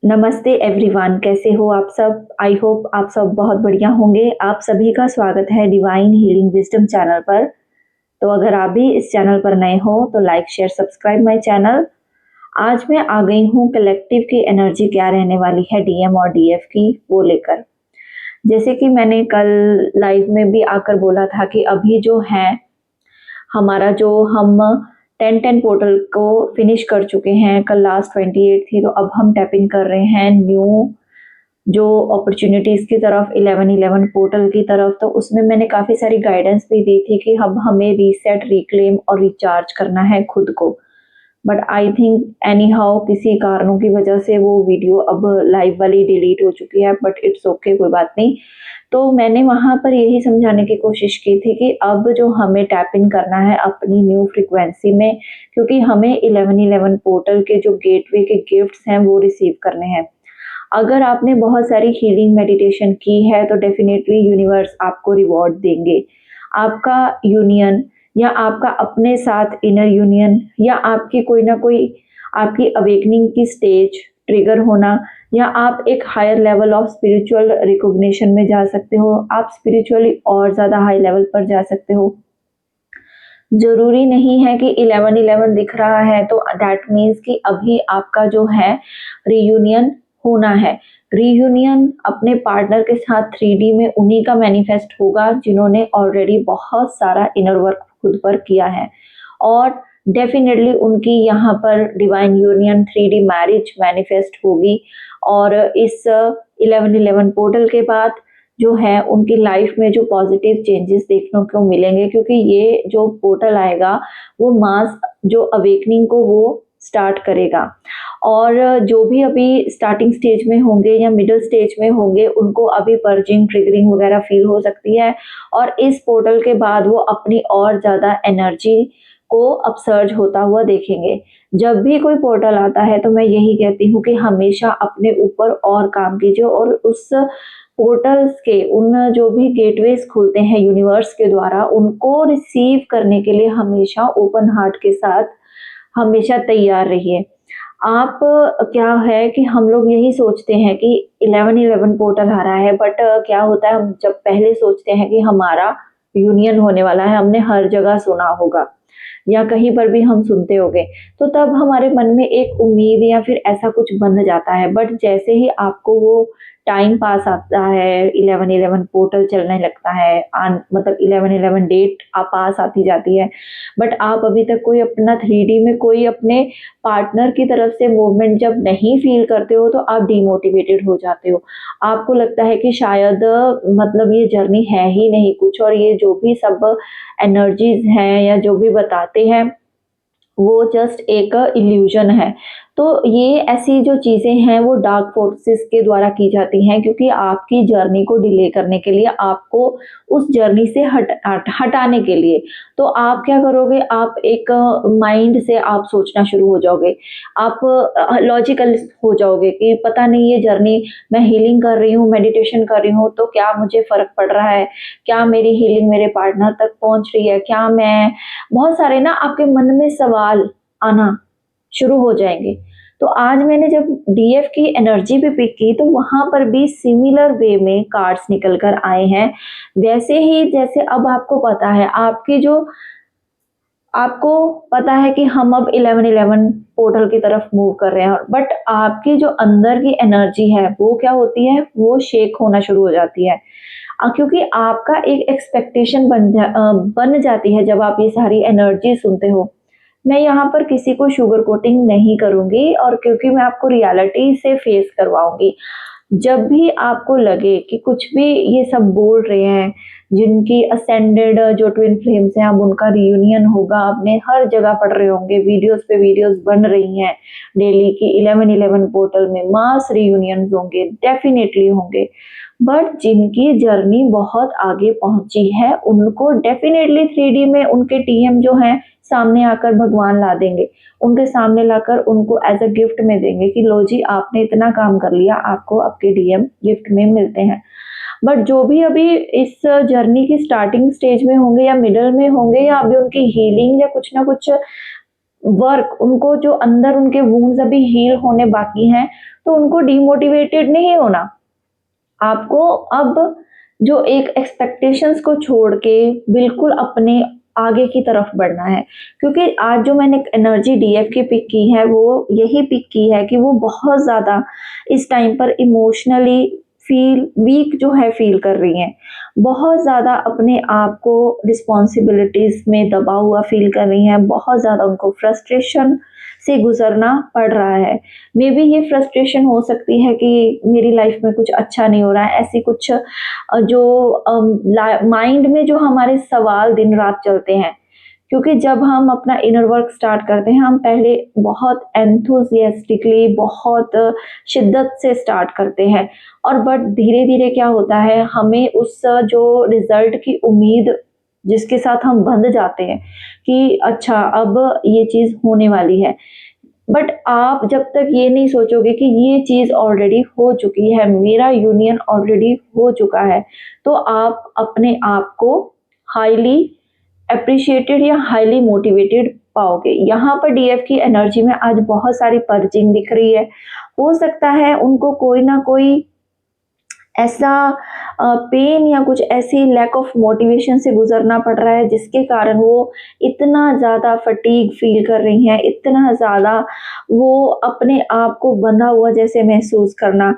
नमस्ते एवरीवन, कैसे हो आप सब? आई होप आप सब बहुत बढ़िया होंगे। आप सभी का स्वागत है डिवाइन हीलिंग विज़डम चैनल पर। तो अगर आप भी इस चैनल पर नए हो तो like, share, subscribe my channel. आज मैं आ गई हूँ कलेक्टिव की एनर्जी क्या रहने वाली है डीएम और डीएफ की, वो लेकर। जैसे कि मैंने कल लाइव में भी आकर बोला था कि अभी जो है हमारा जो हम 10-10 पोर्टल को फिनिश कर चुके हैं। कल लास्ट 28 थी, तो अब हम टैप इन कर रहे हैं न्यू जो अपॉर्चुनिटीज़ की तरफ, 11-11 पोर्टल की तरफ। तो उसमें मैंने काफ़ी सारी गाइडेंस भी दी थी कि अब हमें रीसेट, रिक्लेम और रिचार्ज करना है खुद को। But I think any how किसी कारणों की वजह से वो वीडियो अब लाइव वाली डिलीट हो चुकी है, बट इट्स ओके, कोई बात नहीं। तो मैंने वहाँ पर यही समझाने की कोशिश की थी कि अब जो हमें टैप इन करना है अपनी न्यू फ्रीक्वेंसी में, क्योंकि हमें 11-11 पोर्टल के जो गेटवे के गिफ्ट्स हैं वो रिसीव करने हैं। अगर आपने बहुत सारी हीलिंग मेडिटेशन की है तो डेफिनेटली यूनिवर्स आपको रिवॉर्ड देंगे। आपका यूनियन या आपका अपने साथ इनर यूनियन या आपकी कोई ना कोई आपकी अवेकनिंग की स्टेज ट्रिगर होना, या आप एक higher level of spiritual recognition में जा सकते हो। आप स्पिरिचुअली और ज़्यादा हाई लेवल पर जा सकते हो। ज़रूरी नहीं है कि 11-11 दिख रहा है तो दैट मीन्स कि अभी आपका जो है रीयूनियन होना है। रीयूनियन अपने पार्टनर के साथ 3D में उन्हीं का मैनिफेस्ट होगा जिन्होंने ऑलरेडी बहुत सारा इनर वर्क खुद पर किया है, और डेफिनेटली उनकी यहाँ पर divine union 3D marriage manifest होगी। और इस 11-11 पोर्टल के बाद जो है उनकी लाइफ में जो पॉजिटिव चेंजेस देखने को मिलेंगे, क्योंकि ये जो पोर्टल आएगा वो मास जो अवेकनिंग को वो स्टार्ट करेगा। और जो भी अभी स्टार्टिंग स्टेज में होंगे या मिडिल स्टेज में होंगे उनको अभी पर्जिंग, ट्रिगरिंग वगैरह फील हो सकती है, और इस पोर्टल के बाद वो अपनी और ज़्यादा एनर्जी को अपसर्ज होता हुआ देखेंगे। जब भी कोई पोर्टल आता है तो मैं यही कहती हूँ कि हमेशा अपने ऊपर और काम कीजिए, और उस पोर्टल्स के उन जो भी गेटवेज खुलते हैं यूनिवर्स के द्वारा उनको रिसीव करने के लिए हमेशा ओपन हार्ट के साथ हमेशा तैयार रहिए। आप क्या है कि हम लोग यही सोचते हैं कि 11-11 पोर्टल आ रहा है, बट क्या होता है, हम जब पहले सोचते हैं कि हमारा यूनियन होने वाला है, हमने हर जगह सुना होगा या कहीं पर भी हम सुनते होंगे, तो तब हमारे मन में एक उम्मीद या फिर ऐसा कुछ बन जाता है। बट जैसे ही आपको वो टाइम पास आता है, 11-11 पोर्टल चलने लगता है, मतलब 11-11 डेट पास आती जाती है, बट आप अभी तक कोई अपना 3D में कोई अपने पार्टनर की तरफ से मूवमेंट जब नहीं फील करते हो तो आप डिमोटिवेटेड हो जाते हो। आपको लगता है कि शायद मतलब ये जर्नी है ही नहीं कुछ, और ये जो भी सब एनर्जीज हैं या जो भी बताते हैं वो जस्ट एक इल्यूजन है। तो ये ऐसी जो चीज़ें हैं वो डार्क फोर्सेस के द्वारा की जाती हैं, क्योंकि आपकी जर्नी को डिले करने के लिए, आपको उस जर्नी से हटाने के लिए। तो आप क्या करोगे, आप एक माइंड से आप सोचना शुरू हो जाओगे। आप लॉजिकल हो जाओगे कि पता नहीं ये जर्नी, मैं हीलिंग कर रही हूँ, मेडिटेशन कर रही हूँ, तो क्या मुझे फ़र्क पड़ रहा है? क्या मेरी हीलिंग मेरे पार्टनर तक पहुँच रही है? क्या मैं, बहुत सारे ना आपके मन में सवाल आना शुरू हो जाएँगे। तो आज मैंने जब डीएफ की एनर्जी भी पिक की तो वहाँ पर भी सिमिलर वे में कार्ड्स निकल कर आए हैं। वैसे ही जैसे अब आपको पता है, आपको पता है कि हम अब 11-11 पोर्टल की तरफ मूव कर रहे हैं, बट आपकी जो अंदर की एनर्जी है वो क्या होती है, वो शेक होना शुरू हो जाती है। क्योंकि आपका एक एक्सपेक्टेशन बन जाती है जब आप ये सारी एनर्जी सुनते हो। मैं यहाँ पर किसी को शुगर कोटिंग नहीं करूँगी, और क्योंकि मैं आपको रियलिटी से फेस करवाऊँगी। जब भी आपको लगे कि कुछ भी ये सब बोल रहे हैं, जिनकी असेंडेड जो ट्विन फ्लेम्स हैं अब उनका रियूनियन होगा, आपने हर जगह पढ़ रहे होंगे, वीडियोस पे वीडियोस बन रही हैं डेली की 11-11 पोर्टल में मास रियूनियंस होंगे, डेफिनेटली होंगे। बट जिनकी जर्नी बहुत आगे पहुंची है उनको डेफिनेटली 3D में उनके टीएम जो हैं सामने आकर भगवान ला देंगे, उनके सामने लाकर उनको एज अ गिफ्ट में देंगे कि लो जी, आपने इतना काम कर लिया, आपको आपके डीएम गिफ्ट में मिलते हैं। बट जो भी अभी इस जर्नी की स्टार्टिंग स्टेज में होंगे या मिडल में होंगे या अभी उनकी हीलिंग या कुछ ना कुछ वर्क, उनको जो अंदर उनके वुंड्स अभी हील होने बाकी हैं, तो उनको डिमोटिवेटेड नहीं होना। आपको अब जो एक एक्सपेक्टेशंस को छोड़ के बिल्कुल अपने आगे की तरफ बढ़ना है, क्योंकि आज जो मैंने एनर्जी डीएफ की पिक की है वो यही पिक की है कि वो बहुत ज़्यादा इस टाइम पर इमोशनली फील वीक जो है फील कर रही हैं, बहुत ज़्यादा अपने आप को रिस्पॉन्सिबिलिटीज़ में दबा हुआ फील कर रही हैं, बहुत ज़्यादा उनको फ्रस्ट्रेशन से गुजरना पड़ रहा है। मे बी ये फ्रस्ट्रेशन हो सकती है कि मेरी लाइफ में कुछ अच्छा नहीं हो रहा है, ऐसी कुछ जो माइंड में जो हमारे सवाल दिन रात चलते हैं, क्योंकि जब हम अपना इनर वर्क स्टार्ट करते हैं, हम पहले बहुत एंथुसियास्टिकली, बहुत शिद्दत से स्टार्ट करते हैं, और बट धीरे धीरे क्या होता है, हमें उस जो रिजल्ट की उम्मीद जिसके साथ हम बंध जाते हैं कि अच्छा अब ये चीज़ होने वाली है, बट आप जब तक ये नहीं सोचोगे कि ये चीज़ ऑलरेडी हो चुकी है, मेरा यूनियन ऑलरेडी हो चुका है, तो आप अपने आप को हाईली एप्रिशिएटेड या हाईली मोटिवेटेड पाओगे। यहाँ पर डीएफ की एनर्जी में आज बहुत सारी पर्जिंग दिख रही है। हो सकता है उनको कोई ना कोई ऐसा पेन या कुछ ऐसी लैक ऑफ मोटिवेशन से गुजरना पड़ रहा है जिसके कारण वो इतना ज़्यादा फटीग फील कर रही हैं, इतना ज़्यादा वो अपने आप को बंधा हुआ जैसे महसूस करना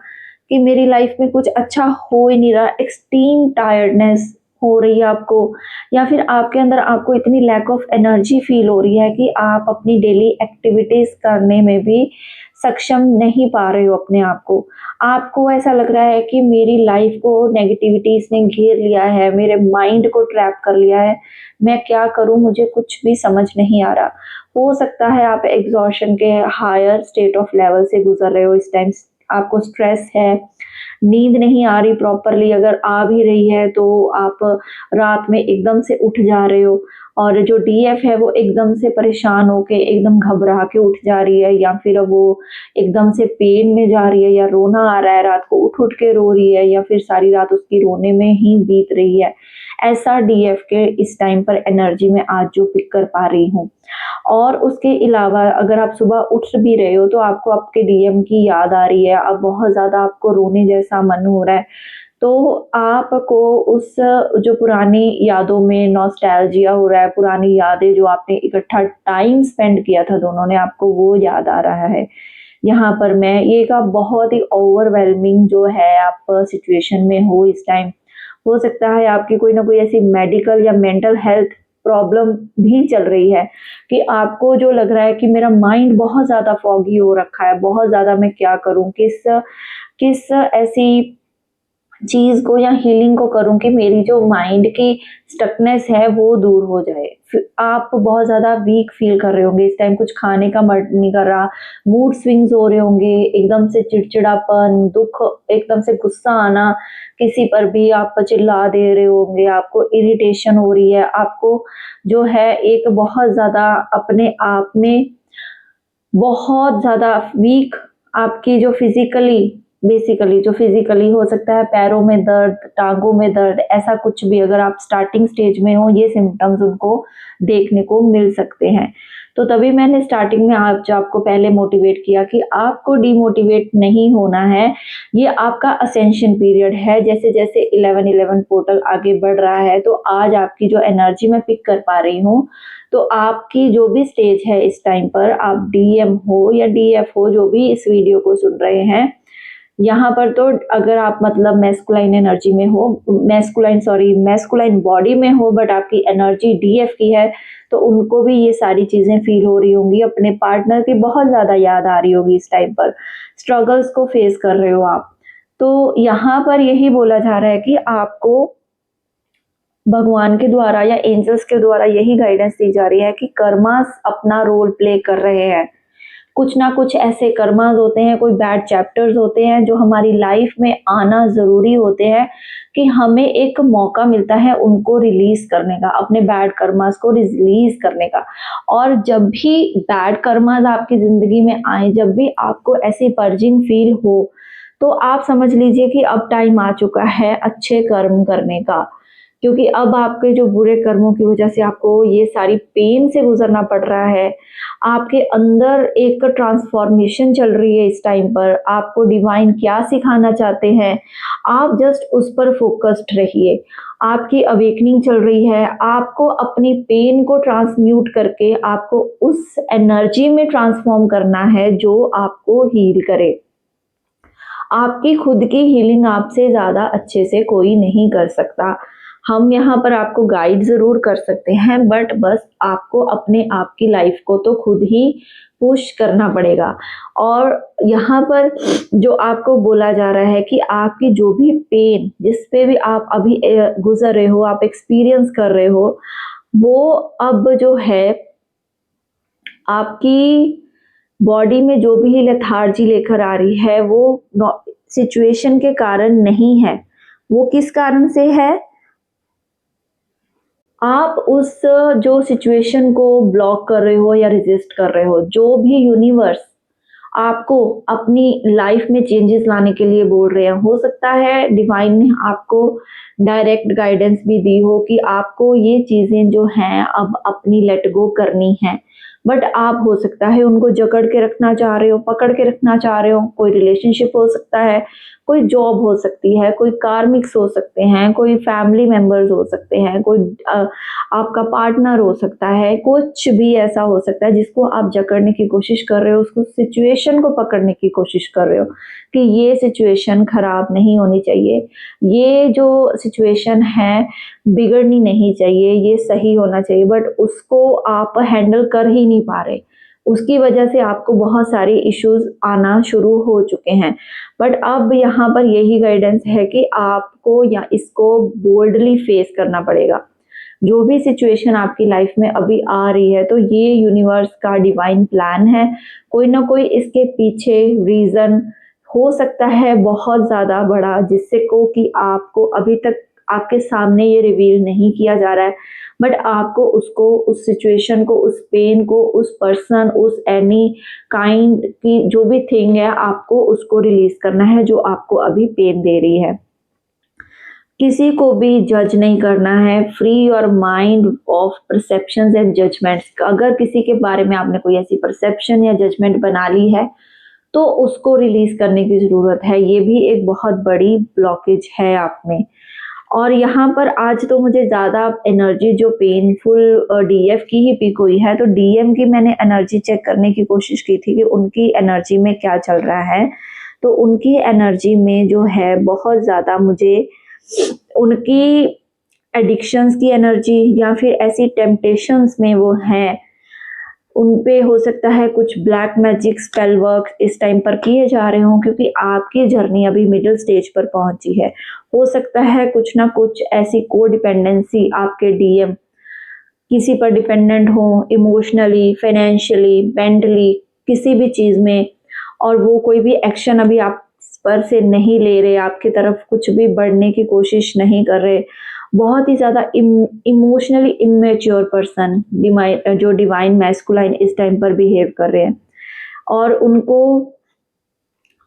कि मेरी लाइफ में कुछ अच्छा हो ही नहीं रहा, एक्सट्रीम टायर्डनेस हो रही है आपको, या फिर आपके अंदर आपको इतनी लैक ऑफ एनर्जी फील हो रही है कि आप अपनी डेली एक्टिविटीज़ करने में भी सक्षम नहीं पा रहे हो अपने आप को। आपको ऐसा लग रहा है कि मेरी लाइफ को नेगेटिविटीज़ ने घेर लिया है, मेरे माइंड को ट्रैप कर लिया है, मैं क्या करूँ मुझे कुछ भी समझ नहीं आ रहा। हो सकता है आप एग्ज़ॉशन के हायर स्टेट ऑफ लेवल से गुज़र रहे हो इस टाइम, आपको स्ट्रेस है, नींद नहीं आ रही प्रॉपरली, अगर आ भी रही है तो आप रात में एकदम से उठ जा रहे हो, और जो डीएफ है वो एकदम से परेशान होके एकदम घबरा के उठ जा रही है, या फिर वो एकदम से पेन में जा रही है, या रोना आ रहा है, रात को उठ उठ के रो रही है, या फिर सारी रात उसकी रोने में ही बीत रही है। ऐसा डीएफ के इस टाइम पर एनर्जी में आज जो पिक कर पा रही हूँ। और उसके अलावा अगर आप सुबह उठ भी रहे हो तो आपको आपके डीएम की याद आ रही है, अब बहुत ज़्यादा आपको रोने जैसा मन हो रहा है, तो आपको उस जो पुरानी यादों में नॉस्टैल्जिया हो रहा है, पुरानी यादें जो आपने इकट्ठा टाइम स्पेंड किया था दोनों ने, आपको वो याद आ रहा है। यहाँ पर मैं ये का बहुत ही ओवरवेलमिंग जो है आप सिचुएशन में हो इस टाइम। हो सकता है आपकी कोई ना कोई ऐसी मेडिकल या मेंटल हेल्थ प्रॉब्लम भी चल रही है कि आपको जो लग रहा है कि मेरा माइंड बहुत ज़्यादा फॉगी हो रखा है, बहुत ज़्यादा मैं क्या करूँ, किस किस ऐसी चीज़ को या हीलिंग को करूँ कि मेरी जो माइंड की स्टकनेस है वो दूर हो जाए। आप बहुत ज़्यादा वीक फील कर रहे होंगे इस टाइम, कुछ खाने का मन नहीं कर रहा, मूड स्विंग्स हो रहे होंगे, एकदम से चिड़चिड़ापन, दुख, एकदम से गुस्सा आना, किसी पर भी आप चिल्ला दे रहे होंगे, आपको इरिटेशन हो रही है, आपको जो है एक बहुत ज़्यादा अपने आप में बहुत ज़्यादा वीक, आपकी जो फिज़िकली बेसिकली जो फिज़िकली हो सकता है पैरों में दर्द, टाँगों में दर्द, ऐसा कुछ भी अगर आप स्टार्टिंग स्टेज में हो, ये सिम्पटम्स उनको देखने को मिल सकते हैं। तो तभी मैंने स्टार्टिंग में आज जो आपको पहले मोटिवेट किया कि आपको डिमोटिवेट नहीं होना है, ये आपका असेंशन पीरियड है। जैसे-जैसे 11-11 पोर्टल आगे बढ़ रहा है, तो आज आपकी जो एनर्जी मैं पिक कर पा रही हूँ, तो आपकी जो भी स्टेज है इस टाइम पर, आप डीएम हो या डीएफ हो, जो भी इस वीडियो को सुन रहे हैं, यहाँ पर तो अगर आप मतलब मैस्कुलाइन एनर्जी में हो, मैस्कुलाइन बॉडी में हो, बट आपकी एनर्जी डीएफ की है, तो उनको भी ये सारी चीज़ें फील हो रही होंगी, अपने पार्टनर की बहुत ज़्यादा याद आ रही होगी इस टाइम पर, स्ट्रगल्स को फेस कर रहे हो आप। तो यहाँ पर यही बोला जा रहा है कि आपको भगवान के द्वारा या एंजल्स के द्वारा यही गाइडेंस दी जा रही है कि कर्मास अपना रोल प्ले कर रहे हैं। कुछ ना कुछ ऐसे कर्मास होते हैं, कोई बैड चैप्टर्स होते हैं जो हमारी लाइफ में आना ज़रूरी होते हैं कि हमें एक मौका मिलता है उनको रिलीज़ करने का, अपने बैड कर्मास को रिलीज़ करने का। और जब भी बैड कर्मास आपकी ज़िंदगी में आए, जब भी आपको ऐसी पर्जिंग फील हो, तो आप समझ लीजिए कि अब टाइम आ चुका है अच्छे कर्म करने का। क्योंकि अब आपके जो बुरे कर्मों की वजह से आपको ये सारी पेन से गुजरना पड़ रहा है। आपके अंदर एक ट्रांसफॉर्मेशन चल रही है इस टाइम पर। आपको डिवाइन क्या सिखाना चाहते हैं, आप जस्ट उस पर फोकस्ड रहिए। आपकी अवेकनिंग चल रही है, आपको अपनी पेन को ट्रांसम्यूट करके आपको उस एनर्जी में ट्रांसफॉर्म करना है जो आपको हील करे। आपकी खुद की हीलिंग आपसे ज़्यादा अच्छे से कोई नहीं कर सकता। हम यहाँ पर आपको गाइड ज़रूर कर सकते हैं, बट बस आपको अपने आप की लाइफ को तो खुद ही पुश करना पड़ेगा। और यहाँ पर जो आपको बोला जा रहा है कि आपकी जो भी पेन, जिस पे भी आप अभी गुजर रहे हो, आप एक्सपीरियंस कर रहे हो, वो अब जो है आपकी बॉडी में जो भी लेथार्जी लेकर आ रही है, वो सिचुएशन के कारण नहीं है। वो किस कारण से है? आप उस जो सिचुएशन को ब्लॉक कर रहे हो या रेजिस्ट कर रहे हो, जो भी यूनिवर्स आपको अपनी लाइफ में चेंजेस लाने के लिए बोल रहे हैं, हो सकता है डिवाइन ने आपको डायरेक्ट गाइडेंस भी दी हो कि आपको ये चीज़ें जो हैं अब अपनी लेट गो करनी है। बट आप हो सकता है उनको जकड़ के रखना चाह रहे हो, पकड़ के रखना चाह रहे हो। कोई रिलेशनशिप हो सकता है, कोई जॉब हो सकती है, कोई कार्मिक्स हो सकते हैं, कोई फैमिली मेंबर्स हो सकते हैं, कोई आपका पार्टनर हो सकता है, कुछ भी ऐसा हो सकता है जिसको आप जकड़ने की कोशिश कर रहे हो, उसको सिचुएशन को पकड़ने की कोशिश कर रहे हो कि ये सिचुएशन खराब नहीं होनी चाहिए, ये जो सिचुएशन है बिगड़नी नहीं चाहिए, ये सही होना चाहिए, बट उसको आप हैंडल कर ही नहीं पा रहे। उसकी वजह से आपको बहुत सारे इश्यूज आना शुरू हो चुके हैं। बट अब यहाँ पर यही गाइडेंस है कि आपको या इसको बोल्डली फेस करना पड़ेगा। जो भी सिचुएशन आपकी लाइफ में अभी आ रही है, तो ये यूनिवर्स का डिवाइन प्लान है। कोई ना कोई इसके पीछे रीजन हो सकता है बहुत ज़्यादा बड़ा, जिससे को कि आपको अभी तक आपके सामने ये रिवील नहीं किया जा रहा है। बट आपको उसको, उस सिचुएशन को, उस पेन को, उस पर्सन, उस एनी काइंड की जो भी थिंग है, आपको उसको रिलीज करना है जो आपको अभी पेन दे रही है। किसी को भी जज नहीं करना है। Free your mind of perceptions and judgments. अगर किसी के बारे में आपने कोई ऐसी परसेप्शन या जजमेंट बना ली है, तो उसको रिलीज करने की ज़रूरत है। ये भी एक बहुत बड़ी ब्लॉकेज है आप में। और यहाँ पर आज तो मुझे ज़्यादा एनर्जी जो पेनफुल डीएफ की ही पिक हुई है, तो डीएम की मैंने एनर्जी चेक करने की कोशिश की थी कि उनकी एनर्जी में क्या चल रहा है। तो उनकी एनर्जी में जो है बहुत ज़्यादा मुझे उनकी एडिक्शंस की एनर्जी या फिर ऐसी टेम्पटेशंस में वो हैं, उन पे हो सकता है कुछ ब्लैक मैजिक स्पेल वर्क इस टाइम पर किए जा रहे हों, क्योंकि आपकी जर्नी अभी मिडिल स्टेज पर पहुंची है। हो सकता है कुछ ना कुछ ऐसी को डिपेंडेंसी आपके डीएम किसी पर डिपेंडेंट हो, इमोशनली, फाइनेंशियली, मेंटली, किसी भी चीज़ में, और वो कोई भी एक्शन अभी आप पर से नहीं ले रहे, आपकी तरफ कुछ भी बढ़ने की कोशिश नहीं कर रहे। बहुत ही ज़्यादा इमोशनली इमेच्योर पर्सन जो डिवाइन मैस्कुलाइन इस टाइम पर बिहेव कर रहे हैं, और उनको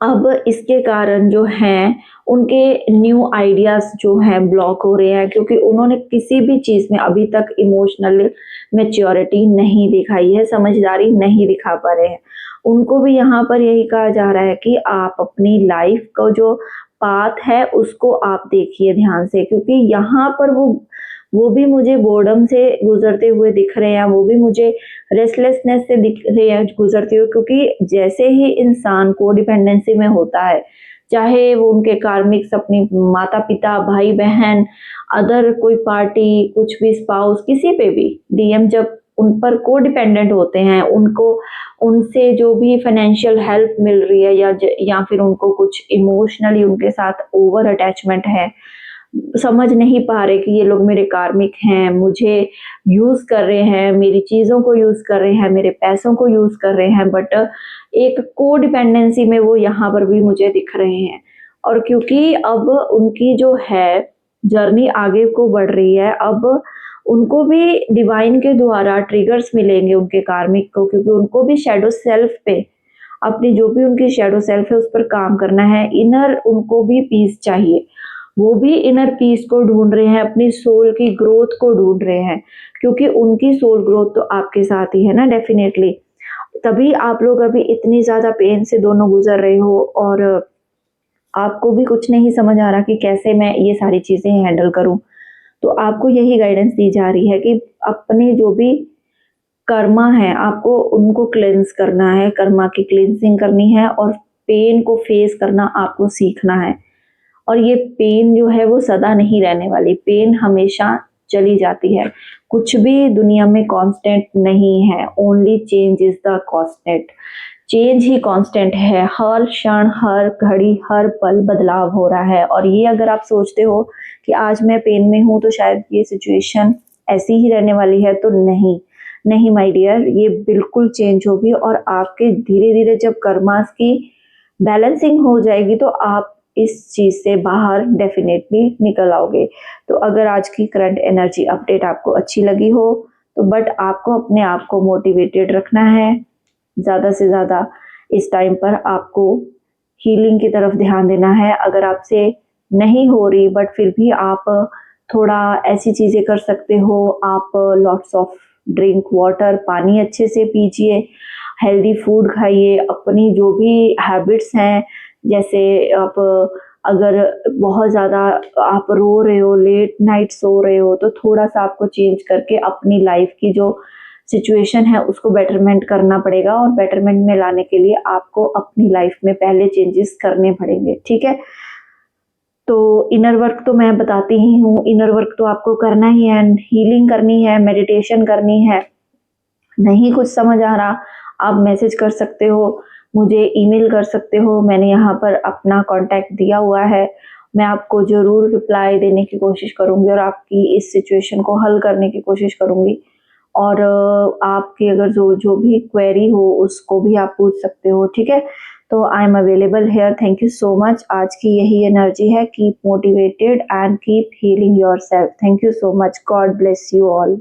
अब इसके कारण जो हैं उनके न्यू आइडियाज़ जो हैं ब्लॉक हो रहे हैं, क्योंकि उन्होंने किसी भी चीज़ में अभी तक इमोशनल मैच्योरिटी नहीं दिखाई है, समझदारी नहीं दिखा पा रहे हैं। उनको भी यहाँ पर यही कहा जा रहा है कि आप अपनी लाइफ का जो पाथ है उसको आप देखिए ध्यान से, क्योंकि यहाँ पर वो भी मुझे बोर्डम से गुजरते हुए दिख रहे हैं, वो भी मुझे रेस्टलेसनेस से दिख रहे हैं गुजरते हुए, क्योंकि जैसे ही इंसान को डिपेंडेंसी में होता है, चाहे वो उनके कार्मिक्स, अपनी माता पिता, भाई बहन, अदर कोई पार्टी, कुछ भी स्पाउस, किसी पे भी डीएम जब उन पर को डिपेंडेंट होते हैं, उनको उनसे जो भी फाइनेंशियल हेल्प मिल रही है या फिर उनको कुछ इमोशनली उनके साथ ओवर अटैचमेंट है, समझ नहीं पा रहे कि ये लोग मेरे कार्मिक हैं, मुझे यूज़ कर रहे हैं, मेरी चीज़ों को यूज़ कर रहे हैं, मेरे पैसों को यूज़ कर रहे हैं, बट एक को डिपेंडेंसी में वो यहाँ पर भी मुझे दिख रहे हैं। और क्योंकि अब उनकी जो है जर्नी आगे को बढ़ रही है, अब उनको भी डिवाइन के द्वारा ट्रिगर्स मिलेंगे उनके कार्मिक को, क्योंकि उनको भी शैडो सेल्फ पे, अपनी जो भी उनकी शैडो सेल्फ है उस पर काम करना है। इनर उनको भी पीस चाहिए, वो भी इनर पीस को ढूंढ रहे हैं, अपनी सोल की ग्रोथ को ढूंढ रहे हैं, क्योंकि उनकी सोल ग्रोथ तो आपके साथ ही है ना डेफिनेटली। तभी आप लोग अभी इतनी ज़्यादा पेन से दोनों गुजर रहे हो और आपको भी कुछ नहीं समझ आ रहा कि कैसे मैं ये सारी चीज़ें हैंडल करूं। तो आपको यही गाइडेंस दी जा रही है कि अपने जो भी कर्मा है आपको उनको क्लेंस करना है, कर्मा की क्लिनजिंग करनी है और पेन को फेस करना आपको सीखना है। और ये पेन जो है वो सदा नहीं रहने वाली, पेन हमेशा चली जाती है। कुछ भी दुनिया में कांस्टेंट नहीं है, only change is the constant. Change he constant है, हर क्षण हर घड़ी हर पल बदलाव हो रहा है। और ये अगर आप सोचते हो कि आज मैं पेन में हूँ तो शायद ये सिचुएशन ऐसी ही रहने वाली है, तो नहीं नहीं माय डियर, ये बिल्कुल चेंज होगी। और आपके धीरे धीरे जब कर्मास की बैलेंसिंग हो जाएगी तो आप इस चीज से बाहर डेफिनेटली निकल आओगे। तो अगर आज की करंट एनर्जी अपडेट आपको अच्छी लगी हो तो बट आपको अपने आप को मोटिवेटेड रखना है, ज़्यादा से ज़्यादा इस टाइम पर आपको हीलिंग की तरफ ध्यान देना है। अगर आपसे नहीं हो रही बट फिर भी आप थोड़ा ऐसी चीज़ें कर सकते हो, आप लॉट्स ऑफ ड्रिंक वाटर, पानी अच्छे से पीजिए, हेल्दी फूड खाइए, अपनी जो भी हैबिट्स हैं, जैसे आप अगर बहुत ज़्यादा आप रो रहे हो, लेट नाइट सो रहे हो, तो थोड़ा सा आपको चेंज करके अपनी लाइफ की जो सिचुएशन है उसको बेटरमेंट करना पड़ेगा। और बेटरमेंट में लाने के लिए आपको अपनी लाइफ में पहले चेंजेस करने पड़ेंगे, ठीक है। तो इनर वर्क तो मैं बताती ही हूँ, इनर वर्क तो आपको करना ही है, हीलिंग करनी है, मेडिटेशन करनी है। नहीं कुछ समझ आ रहा, आप मैसेज कर सकते हो, मुझे ईमेल कर सकते हो, मैंने यहाँ पर अपना कांटेक्ट दिया हुआ है। मैं आपको ज़रूर रिप्लाई देने की कोशिश करूँगी और आपकी इस सिचुएशन को हल करने की कोशिश करूँगी। और आपकी अगर जो जो भी क्वेरी हो उसको भी आप पूछ सकते हो, ठीक है। तो I am available hair. Thank you so much. आज की यही एनर्जी है, keep motivated and keep healing yourself. Thank you so much. God bless you all.